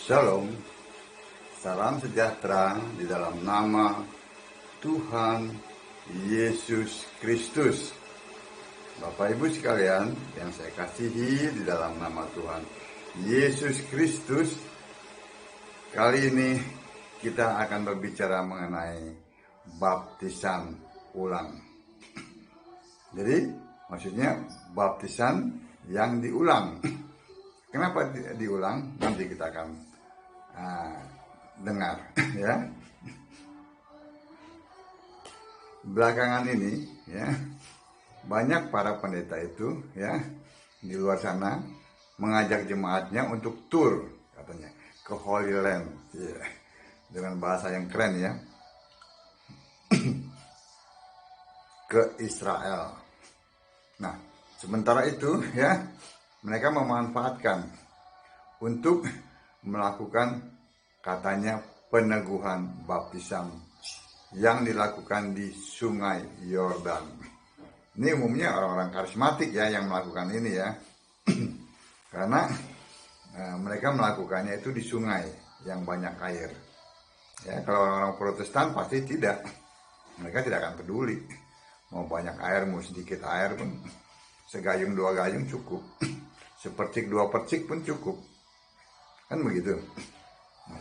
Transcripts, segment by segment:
Shalom, salam sejahtera di dalam nama Tuhan Yesus Kristus. Bapak Ibu sekalian yang saya kasihi di dalam nama Tuhan Yesus Kristus, kali ini kita akan berbicara mengenai baptisan ulang. Jadi maksudnya baptisan yang diulang. Kenapa diulang? Nanti kita akan dengar ya. Belakangan ini ya, banyak para pendeta itu ya di luar sana mengajak jemaatnya untuk tur, katanya ke Holy Land ya, dengan bahasa yang keren ya, ke Israel. Nah, sementara itu ya, mereka memanfaatkan untuk melakukan katanya peneguhan baptisan yang dilakukan di Sungai Yordan. Ini umumnya orang-orang karismatik ya yang melakukan ini ya. Karena mereka melakukannya itu di sungai yang banyak air. Ya, kalau orang-orang Protestan pasti tidak. Mereka tidak akan peduli. Mau banyak air, mau sedikit air pun, segayung dua gayung cukup. Sepercik dua percik pun cukup. Kan begitu. Nah,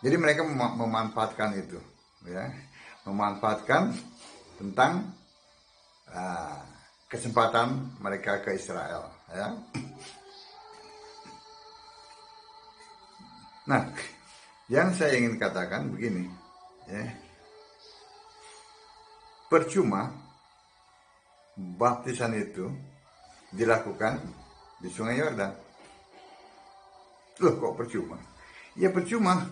jadi mereka memanfaatkan itu ya. Memanfaatkan tentang kesempatan mereka ke Israel ya. Nah, yang saya ingin katakan begini ya. Percuma baptisan itu dilakukan di Sungai Yordan. Loh, kok percuma? Ya percuma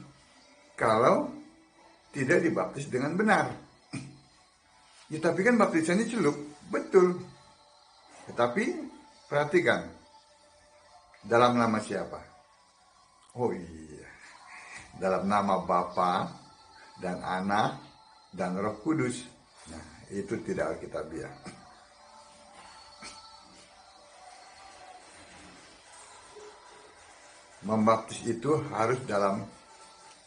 kalau tidak dibaptis dengan benar. Ya tapi kan baptisannya celup, betul. Tetapi perhatikan, dalam nama siapa? Oh iya, dalam nama Bapa dan Anak dan Roh Kudus. Nah, itu tidak alkitabiah. Membaptis itu harus dalam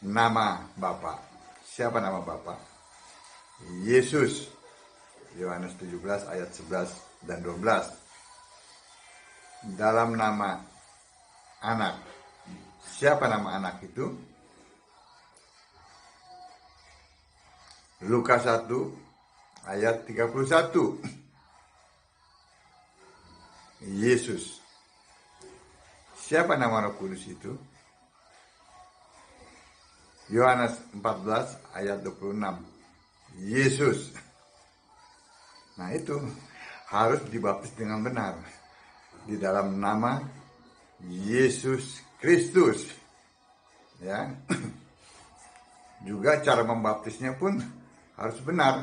nama Bapa. Siapa nama Bapa? Yesus. Yohanes 17 ayat 11 dan 12. Dalam nama Anak. Siapa nama Anak itu? Lukas 1 ayat 31. Yesus. Siapa nama Roh Kudus itu? Yohanes 14 ayat 26. Yesus. Nah itu harus dibaptis dengan benar di dalam nama Yesus Kristus. Ya. Juga cara membaptisnya pun harus benar.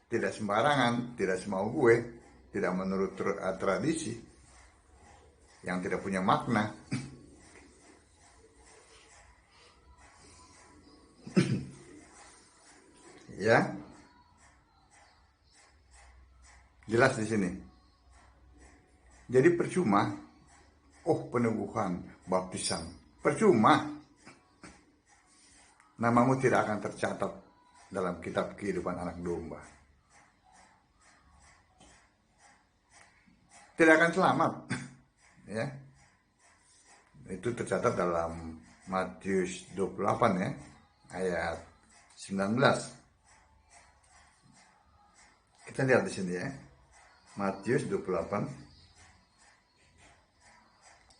Tidak sembarangan, tidak semau gue, tidak menurut tradisi yang tidak punya makna. Ya, jelas di sini. Jadi percuma, peneguhan baptisan, percuma. Namamu tidak akan tercatat dalam kitab kehidupan anak domba. Tidak akan selamat. Ya, itu tercatat dalam Matius 28 ya, ayat 19. Kita lihat di sini ya, Matius 28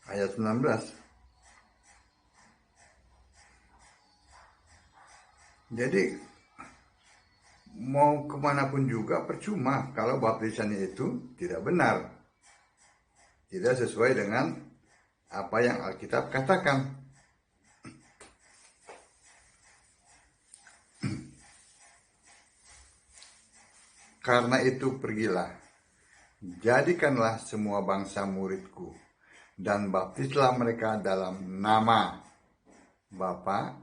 ayat 19. Jadi mau kemanapun juga percuma kalau baptisannya itu tidak benar, tidak sesuai dengan apa yang Alkitab katakan. Karena itu pergilah, jadikanlah semua bangsa muridku, dan baptislah mereka dalam nama Bapa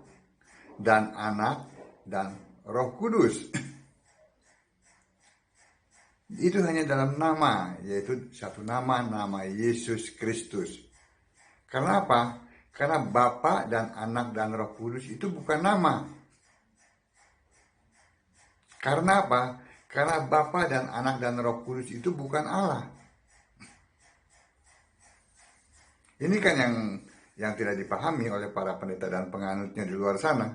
dan Anak dan Roh Kudus. Itu hanya dalam nama, yaitu satu nama, nama Yesus Kristus. Karena apa? Karena Bapa dan Anak dan Roh Kudus itu bukan nama. Karena apa? Karena Bapa dan Anak dan Roh Kudus itu bukan Allah. Ini kan yang tidak dipahami oleh para pendeta dan penganutnya di luar sana.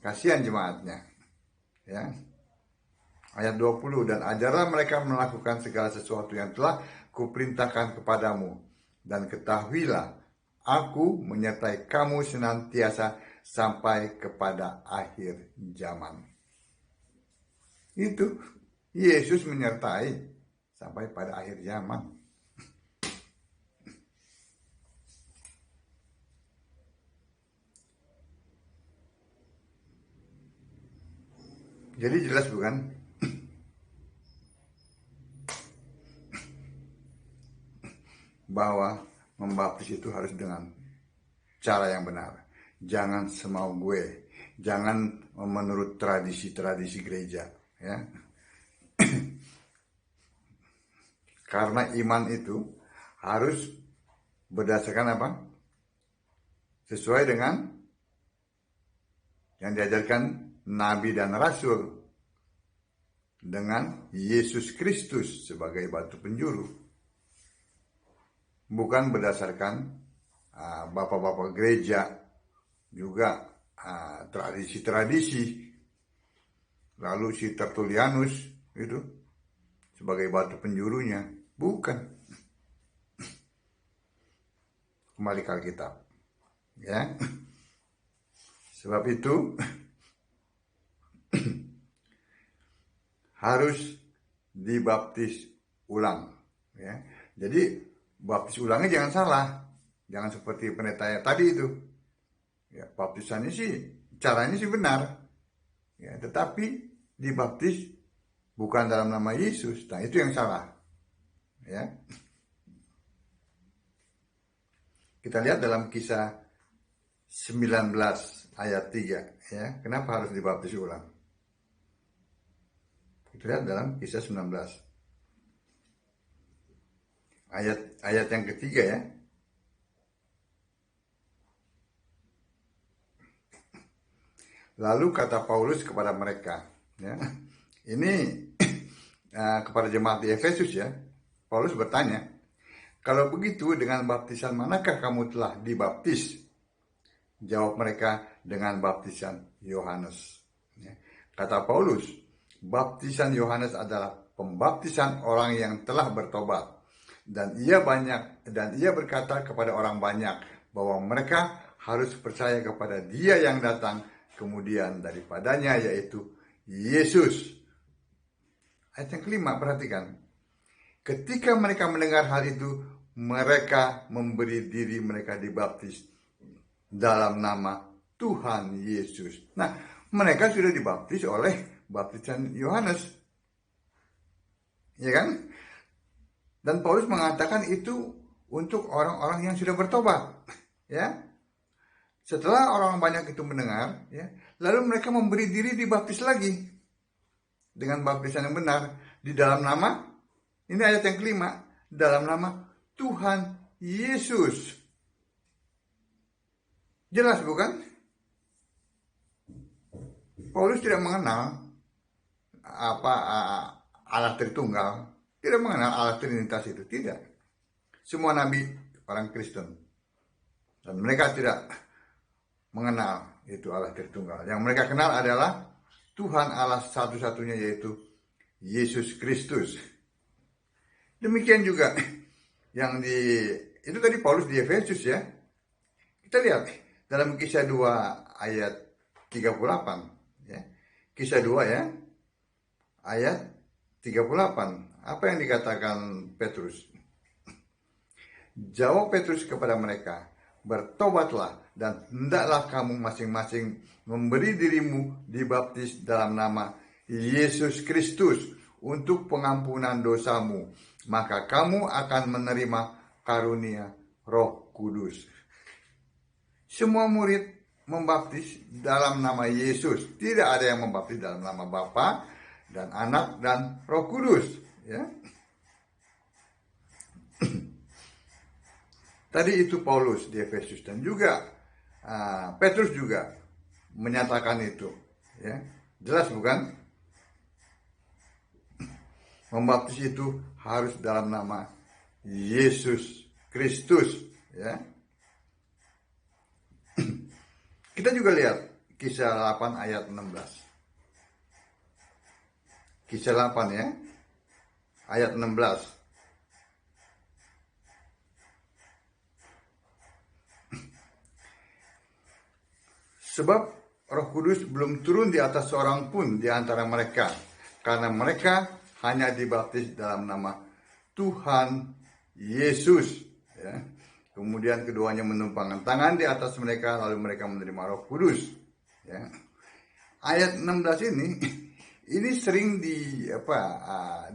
Kasihan jemaatnya. Ya. Ayat 20, dan ajarlah mereka melakukan segala sesuatu yang telah kuperintahkan kepadamu. Dan ketahuilah, aku menyertai kamu senantiasa sampai kepada akhir zaman. Itu, Yesus menyertai sampai pada akhir zaman. Jadi jelas bukan? Bahwa membaptis itu harus dengan cara yang benar. Jangan semau gue. Jangan menurut tradisi-tradisi gereja. Ya. Karena iman itu harus berdasarkan apa? Sesuai dengan yang diajarkan Nabi dan Rasul. Dengan Yesus Kristus sebagai batu penjuru. Bukan berdasarkan bapak-bapak gereja, juga tradisi-tradisi. Lalu si Tertullianus itu sebagai batu penjurunya. Bukan. Kembali ke Alkitab. Ya. Sebab itu harus dibaptis ulang. Ya. Jadi baptis ulangnya jangan salah. Jangan seperti pendeta tadi itu. Ya, baptisannya sih, caranya sih benar. Ya, tetapi dibaptis bukan dalam nama Yesus. Nah, itu yang salah. Ya. Kita lihat dalam Kisah 19 ayat 3. Ya. Kenapa harus dibaptis ulang? Kita lihat dalam Kisah 19. Ayat yang ketiga ya. Lalu kata Paulus kepada mereka, ya, ini kepada jemaat di Efesus ya. Paulus bertanya, kalau begitu dengan baptisan manakah kamu telah dibaptis? Jawab mereka, dengan baptisan Yohanes. Ya. Kata Paulus, baptisan Yohanes adalah pembaptisan orang yang telah bertobat. Dan ia berkata kepada orang banyak bahwa mereka harus percaya kepada Dia yang datang kemudian daripadanya, yaitu Yesus. Ayat yang kelima, perhatikan. Ketika mereka mendengar hal itu, mereka memberi diri mereka dibaptis dalam nama Tuhan Yesus. Nah, mereka sudah dibaptis oleh baptisan Yohanes. Ya kan? Dan Paulus mengatakan itu untuk orang-orang yang sudah bertobat. Ya. Setelah orang banyak itu mendengar, ya, lalu mereka memberi diri dibaptis lagi dengan baptisan yang benar di dalam nama, ini ayat yang kelima, dalam nama Tuhan Yesus. Jelas bukan? Paulus tidak mengenal Allah Tritunggal. Tidak mengenal Allah Trinitas itu, tidak. Semua nabi orang Kristen. Dan mereka tidak mengenal itu Allah Tritunggal. Yang mereka kenal adalah Tuhan Allah satu-satunya, yaitu Yesus Kristus. Demikian juga yang itu tadi Paulus di Efesus ya. Kita lihat dalam Kisah 2 ayat 38 ya. Kisah 2 ya. Ayat 38. Apa yang dikatakan Petrus? Jawab Petrus kepada mereka, bertobatlah dan hendaklah kamu masing-masing memberi dirimu dibaptis dalam nama Yesus Kristus untuk pengampunan dosamu, maka kamu akan menerima karunia Roh Kudus. Semua murid membaptis dalam nama Yesus. Tidak ada yang membaptis dalam nama Bapa dan Anak dan Roh Kudus. Ya. Tadi itu Paulus di Efesus, dan juga Petrus juga menyatakan itu. Ya, jelas bukan? Membaptis itu harus dalam nama Yesus Kristus. Ya, kita juga lihat Kisah 8 ayat 16. Kisah 8 ya, ayat 16. Sebab Roh Kudus belum turun di atas seorang pun di antara mereka, karena mereka hanya dibaptis dalam nama Tuhan Yesus. Ya. Kemudian keduanya menumpangkan tangan di atas mereka, lalu mereka menerima Roh Kudus. Ya. Ayat 16 ini sering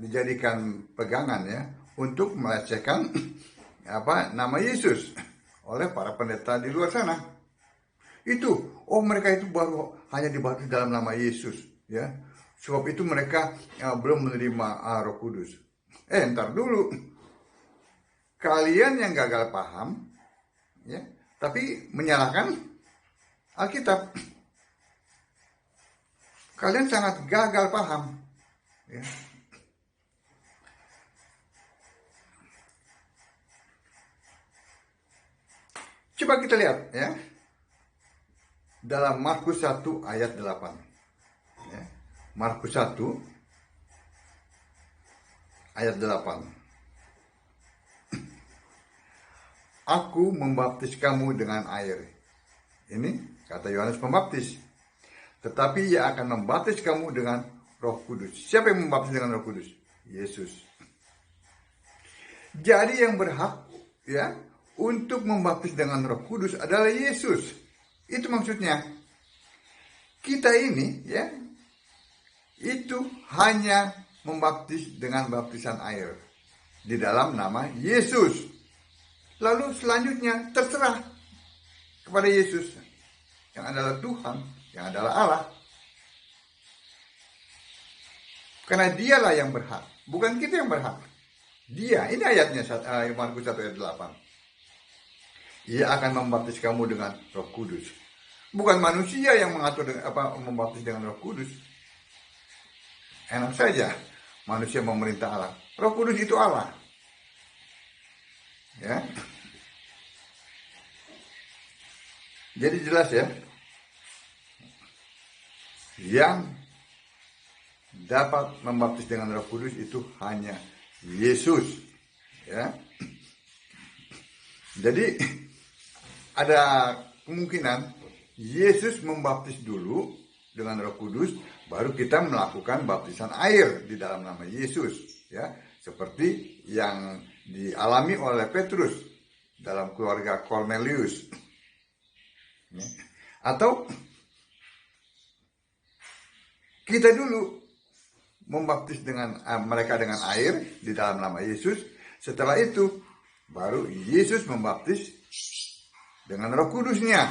dijadikan pegangan ya untuk melecehkan nama Yesus oleh para pendeta di luar sana. Mereka itu baru hanya dibaptis dalam nama Yesus, ya. Sebab itu mereka belum menerima Roh Kudus. Ntar dulu, kalian yang gagal paham, ya, tapi menyalahkan Alkitab. Kalian sangat gagal paham, ya. Coba kita lihat, ya. Dalam Markus 1 ayat 8. Ya. Markus 1 ayat 8. Aku membaptis kamu dengan air. Ini kata Yohanes Pembaptis. Tetapi ia akan membaptis kamu dengan Roh Kudus. Siapa yang membaptis dengan Roh Kudus? Yesus. Jadi yang berhak ya untuk membaptis dengan Roh Kudus adalah Yesus. Itu maksudnya. Kita ini ya itu hanya membaptis dengan baptisan air di dalam nama Yesus. Lalu selanjutnya terserah kepada Yesus yang adalah Tuhan, yang adalah Allah. Karena dialah yang berhak, bukan kita yang berhak. Dia, ini ayatnya Markus 1 ayat 8. Ia akan membaptis kamu dengan Roh Kudus. Bukan manusia yang mengatur membaptis dengan Roh Kudus. Enak saja manusia memerintah Allah. Roh Kudus itu Allah. Ya. Jadi jelas ya. Yang dapat membaptis dengan Roh Kudus itu hanya Yesus. Ya. Jadi ada kemungkinan Yesus membaptis dulu dengan Roh Kudus, baru kita melakukan baptisan air di dalam nama Yesus, ya, seperti yang dialami oleh Petrus dalam keluarga Cornelius. Ya. Atau kita dulu membaptis dengan mereka dengan air di dalam nama Yesus, setelah itu baru Yesus membaptis dengan Roh Kudusnya,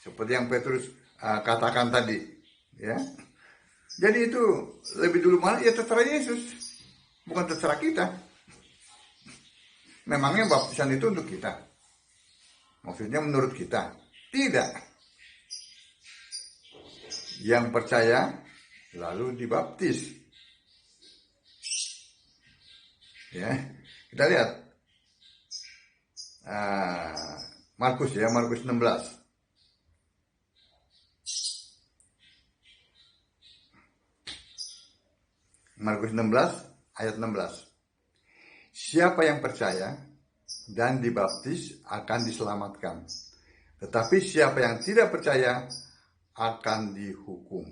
seperti yang Petrus katakan tadi, ya. Jadi itu lebih dulu mana? Ya terserah Yesus, bukan terserah kita. Memangnya baptisan itu untuk kita? Maksudnya menurut kita? Tidak. Yang percaya lalu dibaptis. Ya, kita lihat. Markus 16. Markus 16 ayat 16. Siapa yang percaya dan dibaptis akan diselamatkan. Tetapi siapa yang tidak percaya akan dihukum.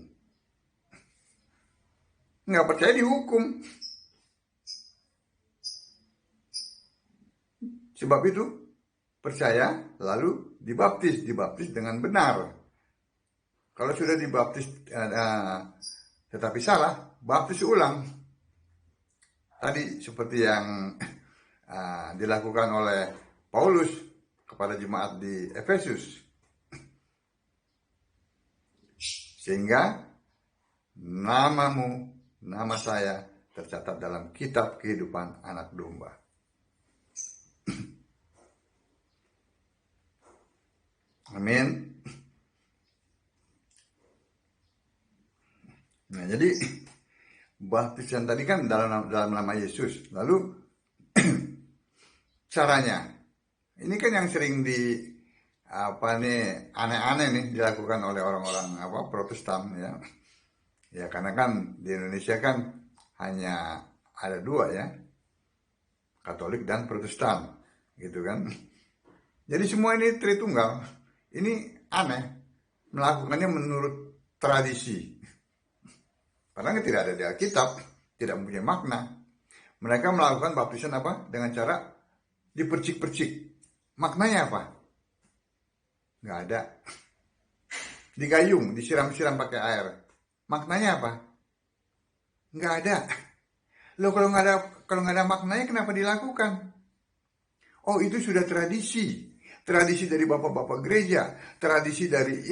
Nggak percaya dihukum. Sebab itu percaya lalu dibaptis dengan benar. Kalau sudah dibaptis tetapi salah, baptis ulang. Tadi seperti yang dilakukan oleh Paulus kepada jemaat di Efesus. Sehingga namamu, nama saya tercatat dalam kitab kehidupan anak domba. Amin. Nah, jadi baptisan tadi kan dalam nama Yesus. Lalu caranya, ini kan yang sering aneh-aneh nih dilakukan oleh orang-orang Protestan ya. Ya karena kan di Indonesia kan hanya ada dua ya, Katolik dan Protestan, gitu kan. Jadi semua ini Tritunggal. Ini aneh, melakukannya menurut tradisi. Padahal tidak ada di Alkitab, tidak mempunyai makna. Mereka melakukan baptisan dengan cara dipercik-percik. Maknanya apa? Nggak ada. Digayung, disiram-siram pakai air. Maknanya apa? Nggak ada. Loh kalau nggak ada maknanya kenapa dilakukan? Oh itu sudah tradisi. Tradisi dari bapak-bapak gereja. Tradisi dari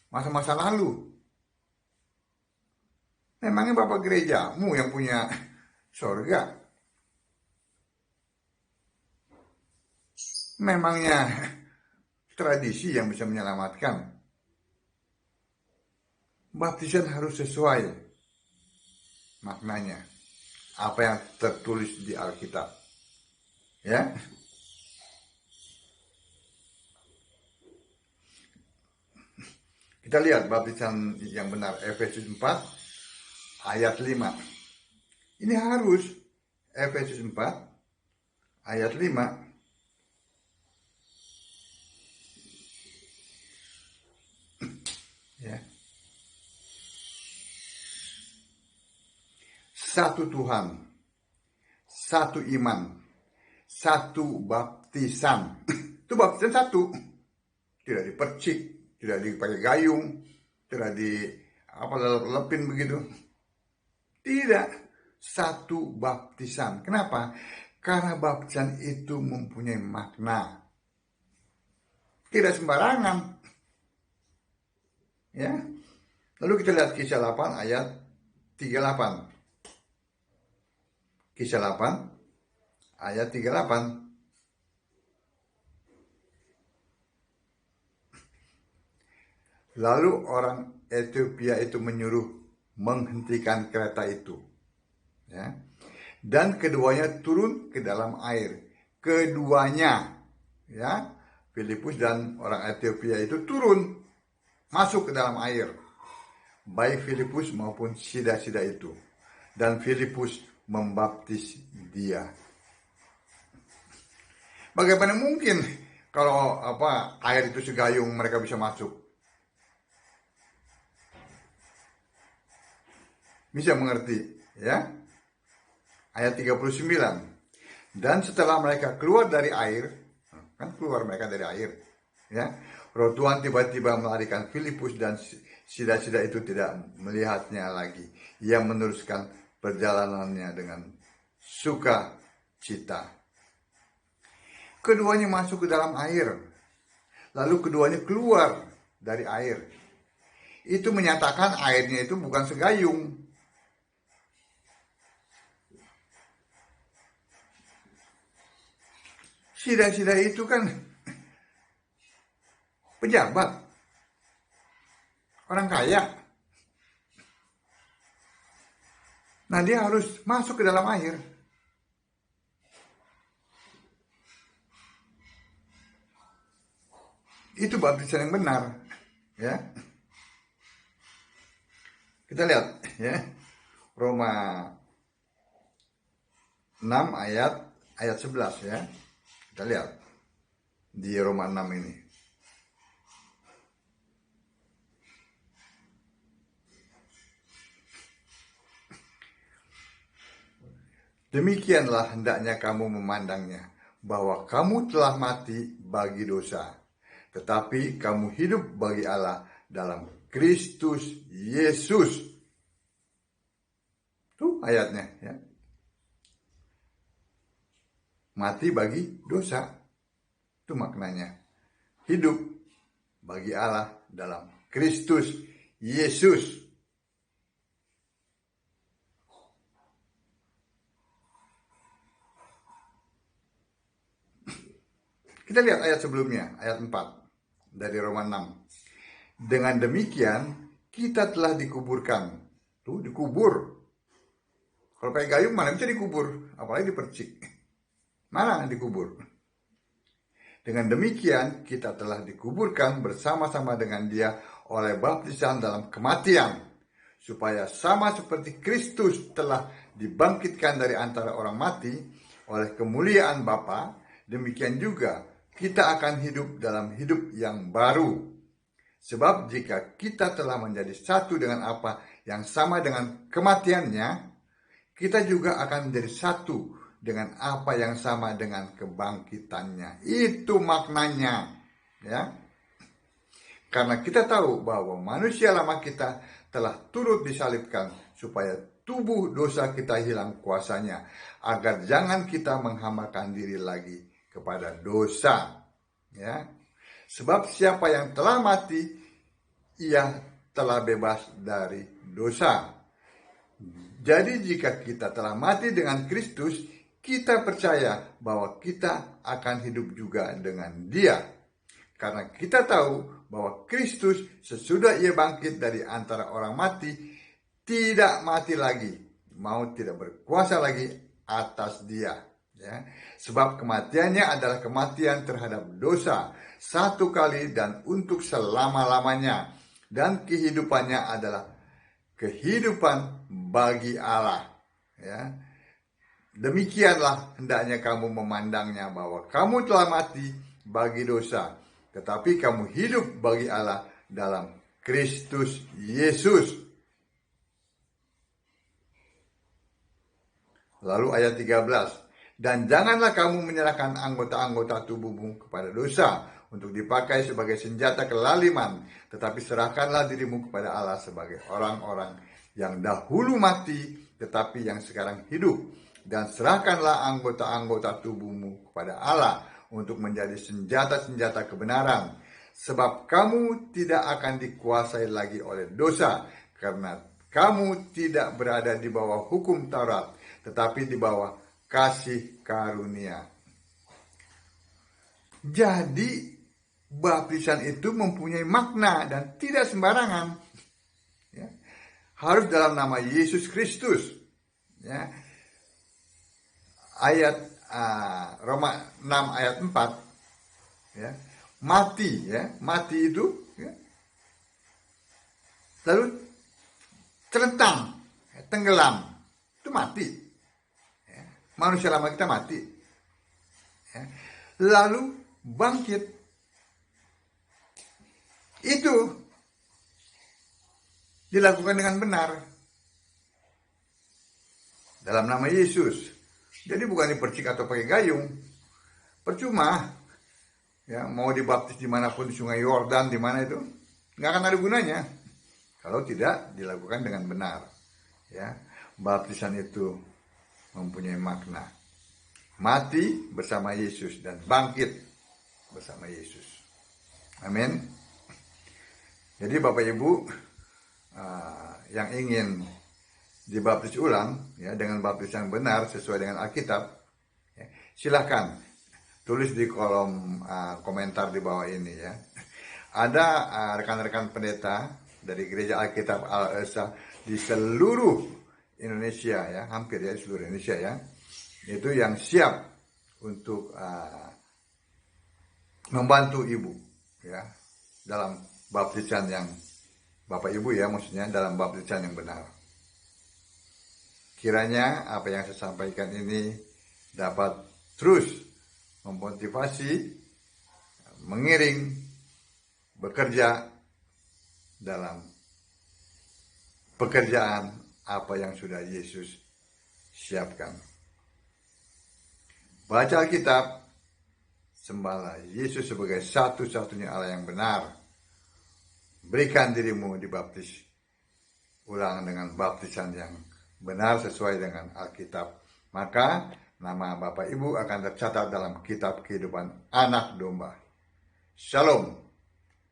masa-masa lalu. Memangnya bapak gerejamu yang punya sorga? Memangnya tradisi yang bisa menyelamatkan? Baptisan harus sesuai maknanya. Apa yang tertulis di Alkitab. Ya. Kita lihat baptisan yang benar Efesus 4 ayat 5. Ini harus Efesus 4 ayat 5. Ya. Satu Tuhan, satu iman, satu baptisan. Itu baptisan satu. Tidak dipercik, tidak dipakai gayung, tidak lepin begitu. Tidak, satu baptisan. Kenapa? Karena baptisan itu mempunyai makna. Tidak sembarangan. Ya. Lalu kita lihat Kisah 8 ayat 38. Kisah 8 ayat 38. Lalu orang Ethiopia itu menyuruh menghentikan kereta itu. Ya. Dan keduanya turun ke dalam air. Keduanya, ya, Filipus dan orang Ethiopia itu turun masuk ke dalam air. Baik Filipus maupun sida-sida itu. Dan Filipus membaptis dia. Bagaimana mungkin kalau air itu segayung mereka bisa masuk? Bisa mengerti, ya? Ayat 39. Dan setelah mereka keluar dari air, kan keluar mereka dari air, ya. Roh Tuhan tiba-tiba melarikan Filipus dan sida-sida itu tidak melihatnya lagi. Ia meneruskan perjalanannya dengan sukacita. Keduanya masuk ke dalam air. Lalu keduanya keluar dari air. Itu menyatakan airnya itu bukan segayung. Sida-sida itu kan pejabat, orang kaya. Nah dia harus masuk ke dalam air. Itu baptisan yang benar, ya. Kita lihat, ya, Roma 6 ayat 11, ya. Kita lihat di Roma 6 ini. Demikianlah hendaknya kamu memandangnya, bahwa kamu telah mati bagi dosa, tetapi kamu hidup bagi Allah dalam Kristus Yesus. Itu ayatnya, ya. Mati bagi dosa, itu maknanya. Hidup bagi Allah dalam Kristus Yesus. Kita lihat ayat sebelumnya, ayat 4 dari Roma 6. Dengan demikian kita telah dikuburkan. Tuh, dikubur. Kalau kayak gayung mana bisa dikubur, apalagi dipercik. Mana dikubur? Dengan demikian kita telah dikuburkan bersama-sama dengan Dia oleh baptisan dalam kematian, supaya sama seperti Kristus telah dibangkitkan dari antara orang mati oleh kemuliaan Bapa, demikian juga kita akan hidup dalam hidup yang baru. Sebab jika kita telah menjadi satu dengan apa yang sama dengan kematiannya, kita juga akan menjadi satu dengan apa yang sama dengan kebangkitannya. Itu maknanya, ya. Karena kita tahu bahwa manusia lama kita telah turut disalibkan supaya tubuh dosa kita hilang kuasanya, agar jangan kita menghambakan diri lagi kepada dosa, ya. Sebab siapa yang telah mati, ia telah bebas dari dosa. Jadi jika kita telah mati dengan Kristus, kita percaya bahwa kita akan hidup juga dengan Dia. Karena kita tahu bahwa Kristus sesudah Ia bangkit dari antara orang mati, tidak mati lagi, maut tidak berkuasa lagi atas Dia. Ya. Sebab kematiannya adalah kematian terhadap dosa, satu kali dan untuk selama-lamanya. Dan kehidupannya adalah kehidupan bagi Allah. Ya. Demikianlah hendaknya kamu memandangnya, bahwa kamu telah mati bagi dosa, tetapi kamu hidup bagi Allah dalam Kristus Yesus. Lalu ayat 13. Dan janganlah kamu menyerahkan anggota-anggota tubuhmu kepada dosa untuk dipakai sebagai senjata kelaliman, tetapi serahkanlah dirimu kepada Allah sebagai orang-orang yang dahulu mati, tetapi yang sekarang hidup. Dan serahkanlah anggota-anggota tubuhmu kepada Allah untuk menjadi senjata-senjata kebenaran. Sebab kamu tidak akan dikuasai lagi oleh dosa, karena kamu tidak berada di bawah hukum Taurat, tetapi di bawah kasih karunia. Jadi baptisan itu mempunyai makna dan tidak sembarangan. Ya. Harus dalam nama Yesus Kristus. Ya. Ayat Roma 6 ayat 4. Ya. Mati, ya, mati itu, ya. Lalu terentang, tenggelam, itu mati. Ya. Manusia lama kita mati. Ya. Lalu bangkit. Itu dilakukan dengan benar dalam nama Yesus. Jadi bukan dipercik atau pakai gayung. Percuma. Ya, mau dibaptis dimanapun, di Sungai Yordan, di mana itu, nggak akan ada gunanya kalau tidak dilakukan dengan benar. Ya, baptisan itu mempunyai makna. Mati bersama Yesus dan bangkit bersama Yesus. Amin. Jadi Bapak Ibu yang ingin dibaptis ulang, ya, dengan baptisan benar sesuai dengan Alkitab, ya, silahkan tulis di kolom komentar di bawah ini, ya. Ada rekan-rekan pendeta dari Gereja Alkitab Al-Esa di seluruh Indonesia, ya, hampir, ya, di seluruh Indonesia, ya, itu yang siap untuk membantu ibu, ya, dalam baptisan yang Bapak Ibu, ya, maksudnya dalam baptisan yang benar. Kiranya apa yang saya sampaikan ini dapat terus memotivasi, mengiring, bekerja dalam pekerjaan apa yang sudah Yesus siapkan. Baca Alkitab, sembahlah Yesus sebagai satu-satunya Allah yang benar. Berikan dirimu dibaptis ulang dengan baptisan yang benar sesuai dengan Alkitab. Maka nama Bapak Ibu akan tercatat dalam kitab kehidupan anak domba. Shalom.